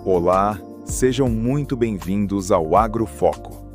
Olá, sejam muito bem-vindos ao Agrofoco.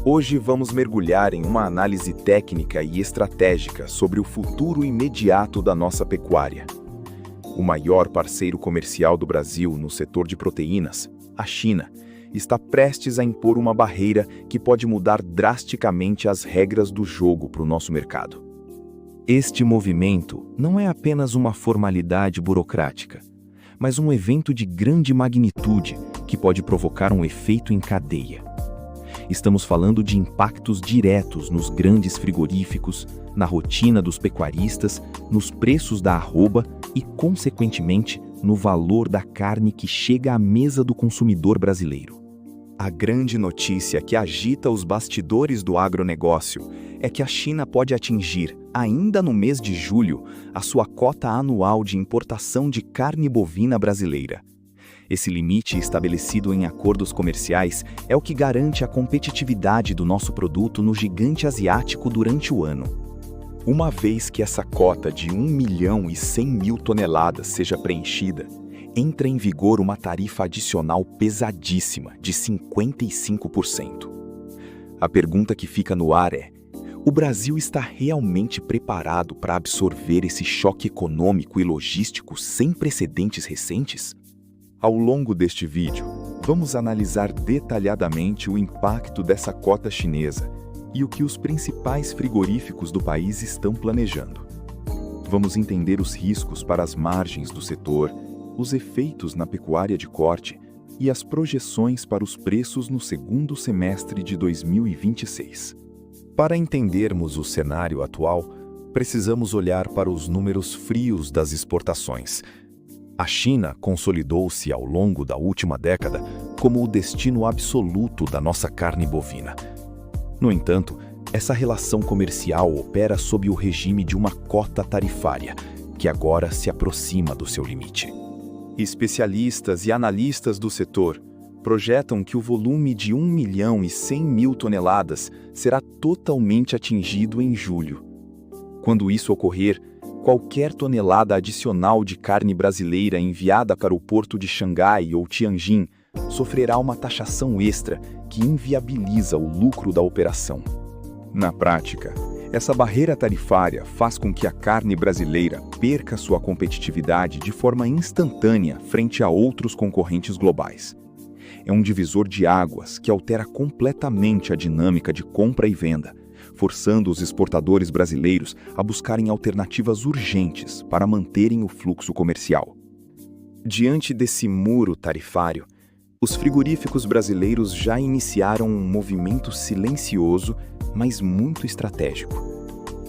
Hoje vamos mergulhar em uma análise técnica e estratégica sobre o futuro imediato da nossa pecuária. O maior parceiro comercial do Brasil no setor de proteínas, a China, está prestes a impor uma barreira que pode mudar drasticamente as regras do jogo para o nosso mercado. Este movimento não é apenas uma formalidade burocrática, mas um evento de grande magnitude que pode provocar um efeito em cadeia. Estamos falando de impactos diretos nos grandes frigoríficos, na rotina dos pecuaristas, nos preços da arroba e, consequentemente, no valor da carne que chega à mesa do consumidor brasileiro. A grande notícia que agita os bastidores do agronegócio é que a China pode atingir, ainda no mês de julho, a sua cota anual de importação de carne bovina brasileira. Esse limite estabelecido em acordos comerciais é o que garante a competitividade do nosso produto no gigante asiático durante o ano. Uma vez que essa cota de 1.100.000 toneladas seja preenchida, entra em vigor uma tarifa adicional pesadíssima de 55%. A pergunta que fica no ar é: o Brasil está realmente preparado para absorver esse choque econômico e logístico sem precedentes recentes? Ao longo deste vídeo, vamos analisar detalhadamente o impacto dessa cota chinesa e o que os principais frigoríficos do país estão planejando. Vamos entender os riscos para as margens do setor, os efeitos na pecuária de corte e as projeções para os preços no segundo semestre de 2026. Para entendermos o cenário atual, precisamos olhar para os números frios das exportações. A China consolidou-se ao longo da última década como o destino absoluto da nossa carne bovina. No entanto, essa relação comercial opera sob o regime de uma cota tarifária, que agora se aproxima do seu limite. Especialistas e analistas do setor projetam que o volume de 1.100.000 toneladas será totalmente atingido em julho. Quando isso ocorrer, qualquer tonelada adicional de carne brasileira enviada para o porto de Xangai ou Tianjin sofrerá uma taxação extra que inviabiliza o lucro da operação. Na prática, essa barreira tarifária faz com que a carne brasileira perca sua competitividade de forma instantânea frente a outros concorrentes globais. É um divisor de águas que altera completamente a dinâmica de compra e venda, forçando os exportadores brasileiros a buscarem alternativas urgentes para manterem o fluxo comercial. Diante desse muro tarifário, os frigoríficos brasileiros já iniciaram um movimento silencioso, mas muito estratégico.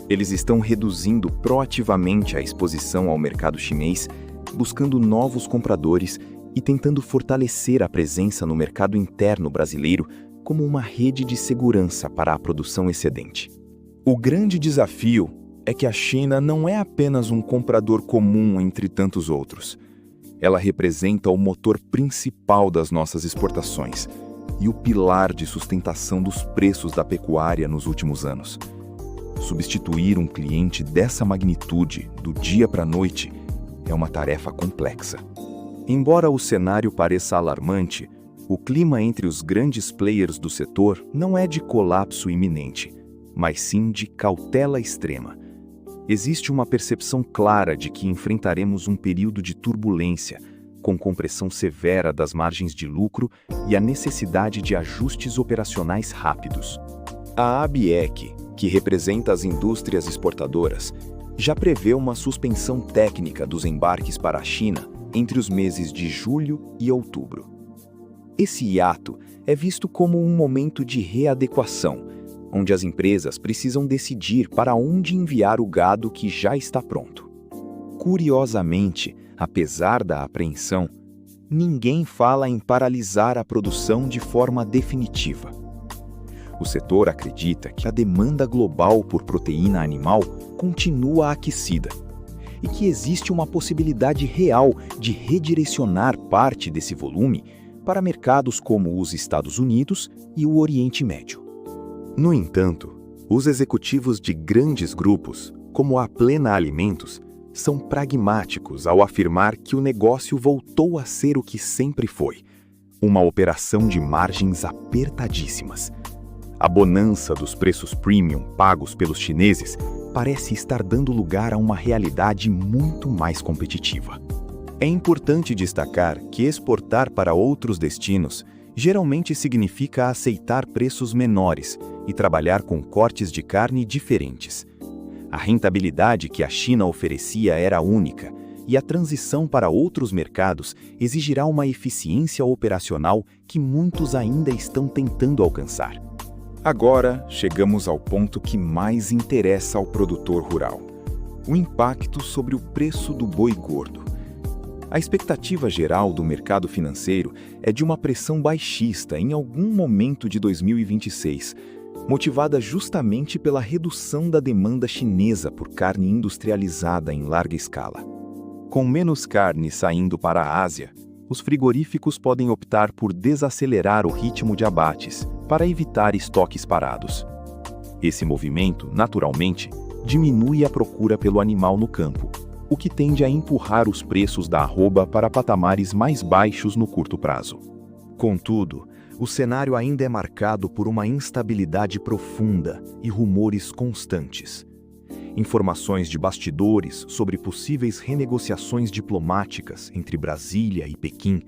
Eles estão reduzindo proativamente a exposição ao mercado chinês, buscando novos compradores e tentando fortalecer a presença no mercado interno brasileiro como uma rede de segurança para a produção excedente. O grande desafio é que a China não é apenas um comprador comum entre tantos outros. Ela representa o motor principal das nossas exportações e o pilar de sustentação dos preços da pecuária nos últimos anos. Substituir um cliente dessa magnitude do dia para a noite é uma tarefa complexa. Embora o cenário pareça alarmante, o clima entre os grandes players do setor não é de colapso iminente, mas sim de cautela extrema. Existe uma percepção clara de que enfrentaremos um período de turbulência, com compressão severa das margens de lucro e a necessidade de ajustes operacionais rápidos. A ABEC, que representa as indústrias exportadoras, já prevê uma suspensão técnica dos embarques para a China entre os meses de julho e outubro. Esse hiato é visto como um momento de readequação, onde as empresas precisam decidir para onde enviar o gado que já está pronto. Curiosamente, apesar da apreensão, ninguém fala em paralisar a produção de forma definitiva. O setor acredita que a demanda global por proteína animal continua aquecida e que existe uma possibilidade real de redirecionar parte desse volume para mercados como os Estados Unidos e o Oriente Médio. No entanto, os executivos de grandes grupos, como a Plena Alimentos, são pragmáticos ao afirmar que o negócio voltou a ser o que sempre foi: uma operação de margens apertadíssimas. A bonança dos preços premium pagos pelos chineses parece estar dando lugar a uma realidade muito mais competitiva. É importante destacar que exportar para outros destinos geralmente significa aceitar preços menores e trabalhar com cortes de carne diferentes. A rentabilidade que a China oferecia era única, e a transição para outros mercados exigirá uma eficiência operacional que muitos ainda estão tentando alcançar. Agora, chegamos ao ponto que mais interessa ao produtor rural: o impacto sobre o preço do boi gordo. A expectativa geral do mercado financeiro é de uma pressão baixista em algum momento de 2026, motivada justamente pela redução da demanda chinesa por carne industrializada em larga escala. Com menos carne saindo para a Ásia, os frigoríficos podem optar por desacelerar o ritmo de abates para evitar estoques parados. Esse movimento, naturalmente, diminui a procura pelo animal no campo, o que tende a empurrar os preços da arroba para patamares mais baixos no curto prazo. Contudo, o cenário ainda é marcado por uma instabilidade profunda e rumores constantes. Informações de bastidores sobre possíveis renegociações diplomáticas entre Brasília e Pequim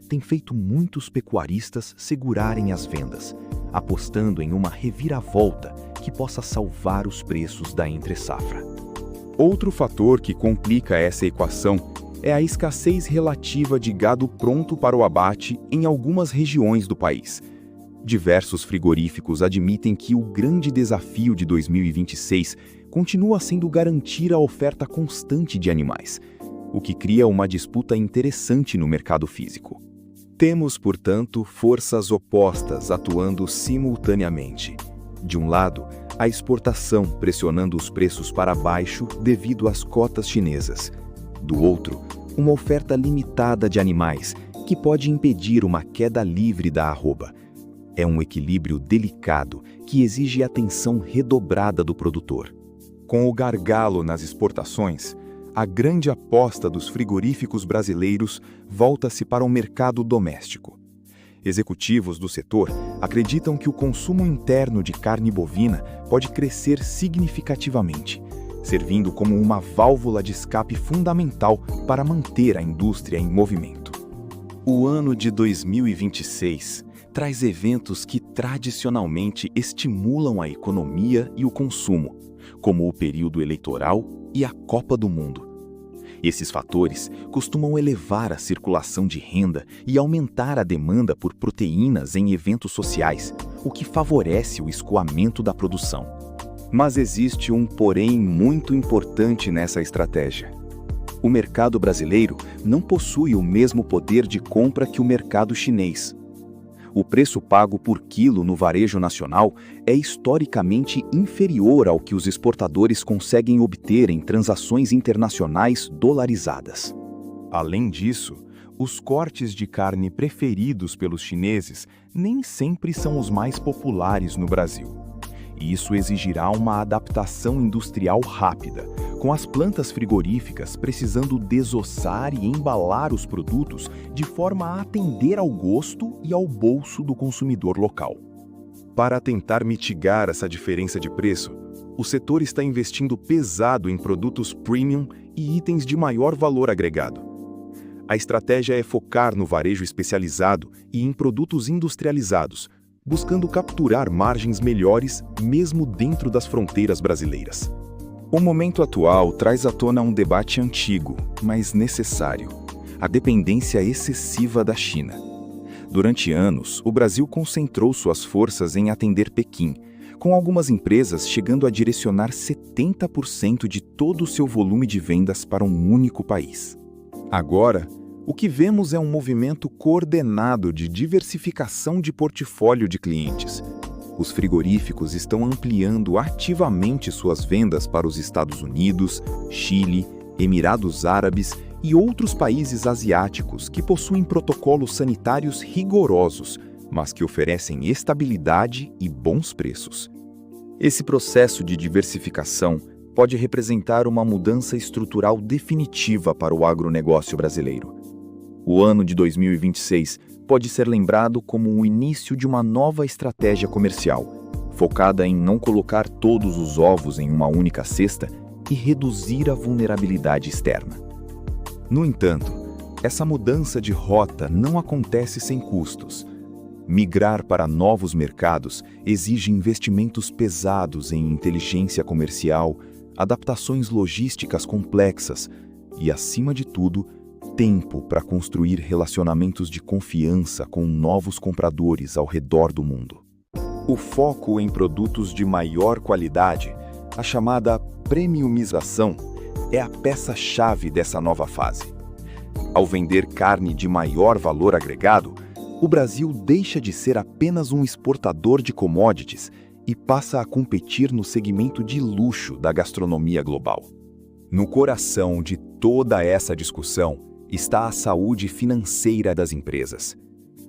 têm feito muitos pecuaristas segurarem as vendas, apostando em uma reviravolta que possa salvar os preços da entre-safra. Outro fator que complica essa equação é a escassez relativa de gado pronto para o abate em algumas regiões do país. Diversos frigoríficos admitem que o grande desafio de 2026 continua sendo garantir a oferta constante de animais, o que cria uma disputa interessante no mercado físico. Temos, portanto, forças opostas atuando simultaneamente. De um lado, a exportação pressionando os preços para baixo devido às cotas chinesas. Do outro, uma oferta limitada de animais, que pode impedir uma queda livre da arroba. É um equilíbrio delicado que exige atenção redobrada do produtor. Com o gargalo nas exportações, a grande aposta dos frigoríficos brasileiros volta-se para o mercado doméstico. Executivos do setor acreditam que o consumo interno de carne bovina pode crescer significativamente, servindo como uma válvula de escape fundamental para manter a indústria em movimento. O ano de 2026 traz eventos que tradicionalmente estimulam a economia e o consumo, como o período eleitoral e a Copa do Mundo. Esses fatores costumam elevar a circulação de renda e aumentar a demanda por proteínas em eventos sociais, o que favorece o escoamento da produção. Mas existe um porém muito importante nessa estratégia. O mercado brasileiro não possui o mesmo poder de compra que o mercado chinês. O preço pago por quilo no varejo nacional é historicamente inferior ao que os exportadores conseguem obter em transações internacionais dolarizadas. Além disso, os cortes de carne preferidos pelos chineses nem sempre são os mais populares no Brasil. Isso exigirá uma adaptação industrial rápida, com as plantas frigoríficas precisando desossar e embalar os produtos de forma a atender ao gosto e ao bolso do consumidor local. Para tentar mitigar essa diferença de preço, o setor está investindo pesado em produtos premium e itens de maior valor agregado. A estratégia é focar no varejo especializado e em produtos industrializados, buscando capturar margens melhores mesmo dentro das fronteiras brasileiras. O momento atual traz à tona um debate antigo, mas necessário: a dependência excessiva da China. Durante anos, o Brasil concentrou suas forças em atender Pequim, com algumas empresas chegando a direcionar 70% de todo o seu volume de vendas para um único país. Agora, o que vemos é um movimento coordenado de diversificação de portfólio de clientes. Os frigoríficos estão ampliando ativamente suas vendas para os Estados Unidos, Chile, Emirados Árabes e outros países asiáticos que possuem protocolos sanitários rigorosos, mas que oferecem estabilidade e bons preços. Esse processo de diversificação pode representar uma mudança estrutural definitiva para o agronegócio brasileiro. O ano de 2026 pode ser lembrado como o início de uma nova estratégia comercial, focada em não colocar todos os ovos em uma única cesta e reduzir a vulnerabilidade externa. No entanto, essa mudança de rota não acontece sem custos. Migrar para novos mercados exige investimentos pesados em inteligência comercial, adaptações logísticas complexas e, acima de tudo, tempo para construir relacionamentos de confiança com novos compradores ao redor do mundo. O foco em produtos de maior qualidade, a chamada premiumização, é a peça-chave dessa nova fase. Ao vender carne de maior valor agregado, o Brasil deixa de ser apenas um exportador de commodities e passa a competir no segmento de luxo da gastronomia global. No coração de toda essa discussão está a saúde financeira das empresas.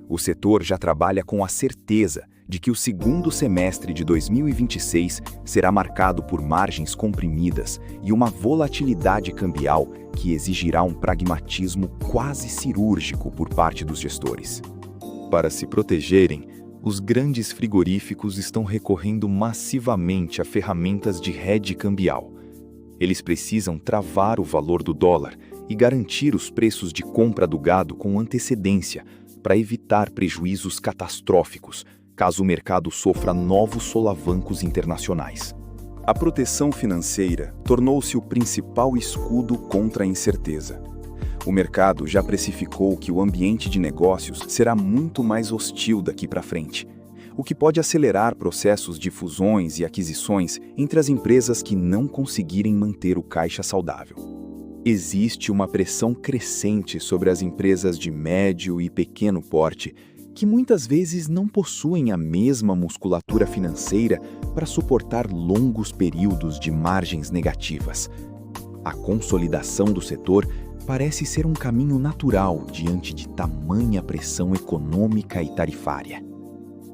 O setor já trabalha com a certeza de que o segundo semestre de 2026 será marcado por margens comprimidas e uma volatilidade cambial que exigirá um pragmatismo quase cirúrgico por parte dos gestores. Para se protegerem, os grandes frigoríficos estão recorrendo massivamente a ferramentas de hedge cambial. Eles precisam travar o valor do dólar e garantir os preços de compra do gado com antecedência para evitar prejuízos catastróficos, caso o mercado sofra novos solavancos internacionais. A proteção financeira tornou-se o principal escudo contra a incerteza. O mercado já precificou que o ambiente de negócios será muito mais hostil daqui para frente, o que pode acelerar processos de fusões e aquisições entre as empresas que não conseguirem manter o caixa saudável. Existe uma pressão crescente sobre as empresas de médio e pequeno porte, que muitas vezes não possuem a mesma musculatura financeira para suportar longos períodos de margens negativas. A consolidação do setor parece ser um caminho natural diante de tamanha pressão econômica e tarifária.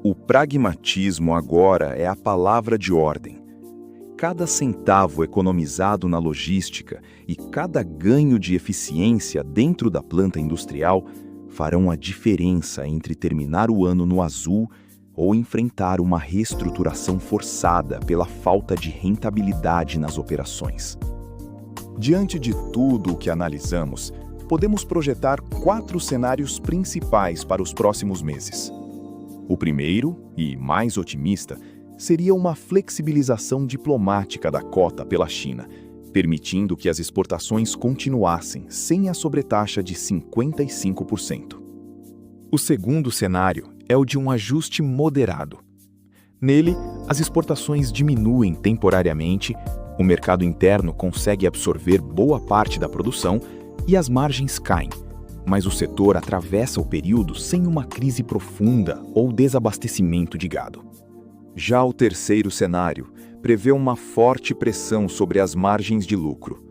O pragmatismo agora é a palavra de ordem. Cada centavo economizado na logística e cada ganho de eficiência dentro da planta industrial farão a diferença entre terminar o ano no azul ou enfrentar uma reestruturação forçada pela falta de rentabilidade nas operações. Diante de tudo o que analisamos, podemos projetar 4 cenários principais para os próximos meses. O primeiro, e mais otimista, seria uma flexibilização diplomática da cota pela China, permitindo que as exportações continuassem sem a sobretaxa de 55%. O segundo cenário é o de um ajuste moderado. Nele, as exportações diminuem temporariamente, o mercado interno consegue absorver boa parte da produção e as margens caem, mas o setor atravessa o período sem uma crise profunda ou desabastecimento de gado. Já o terceiro cenário prevê uma forte pressão sobre as margens de lucro.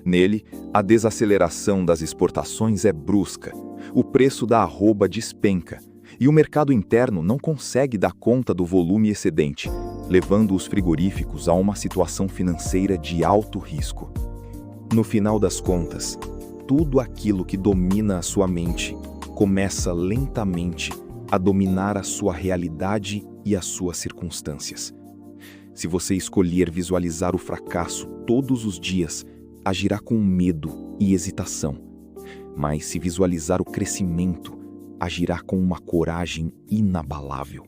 Nele, a desaceleração das exportações é brusca, o preço da arroba despenca e o mercado interno não consegue dar conta do volume excedente, levando os frigoríficos a uma situação financeira de alto risco. No final das contas, tudo aquilo que domina a sua mente começa lentamente a dominar a sua realidade e as suas circunstâncias. Se você escolher visualizar o fracasso todos os dias, agirá com medo e hesitação. Mas se visualizar o crescimento, agirá com uma coragem inabalável.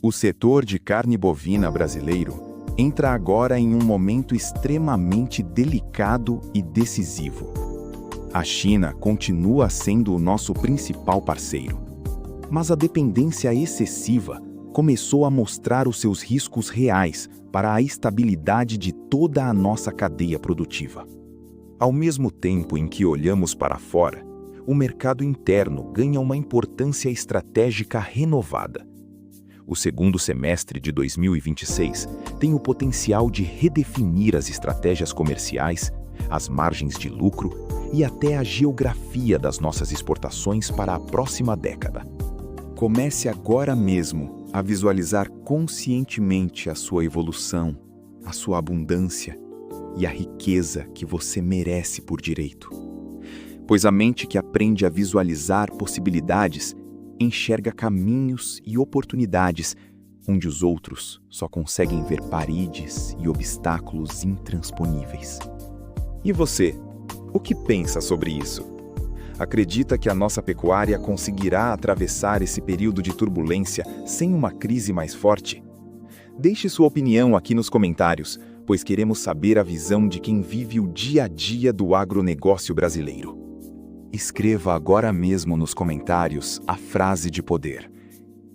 O setor de carne bovina brasileiro entra agora em um momento extremamente delicado e decisivo. A China continua sendo o nosso principal parceiro, mas a dependência excessiva começou a mostrar os seus riscos reais para a estabilidade de toda a nossa cadeia produtiva. Ao mesmo tempo em que olhamos para fora, o mercado interno ganha uma importância estratégica renovada. O segundo semestre de 2026 tem o potencial de redefinir as estratégias comerciais, as margens de lucro e até a geografia das nossas exportações para a próxima década. Comece agora mesmo a visualizar conscientemente a sua evolução, a sua abundância e a riqueza que você merece por direito. Pois a mente que aprende a visualizar possibilidades enxerga caminhos e oportunidades onde os outros só conseguem ver paredes e obstáculos intransponíveis. E você, o que pensa sobre isso? Acredita que a nossa pecuária conseguirá atravessar esse período de turbulência sem uma crise mais forte? Deixe sua opinião aqui nos comentários, pois queremos saber a visão de quem vive o dia a dia do agronegócio brasileiro. Escreva agora mesmo nos comentários a frase de poder: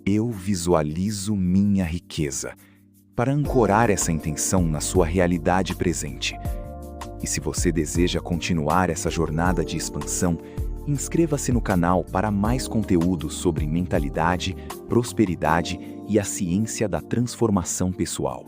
"Eu visualizo minha riqueza", para ancorar essa intenção na sua realidade presente. E se você deseja continuar essa jornada de expansão, inscreva-se no canal para mais conteúdo sobre mentalidade, prosperidade e a ciência da transformação pessoal.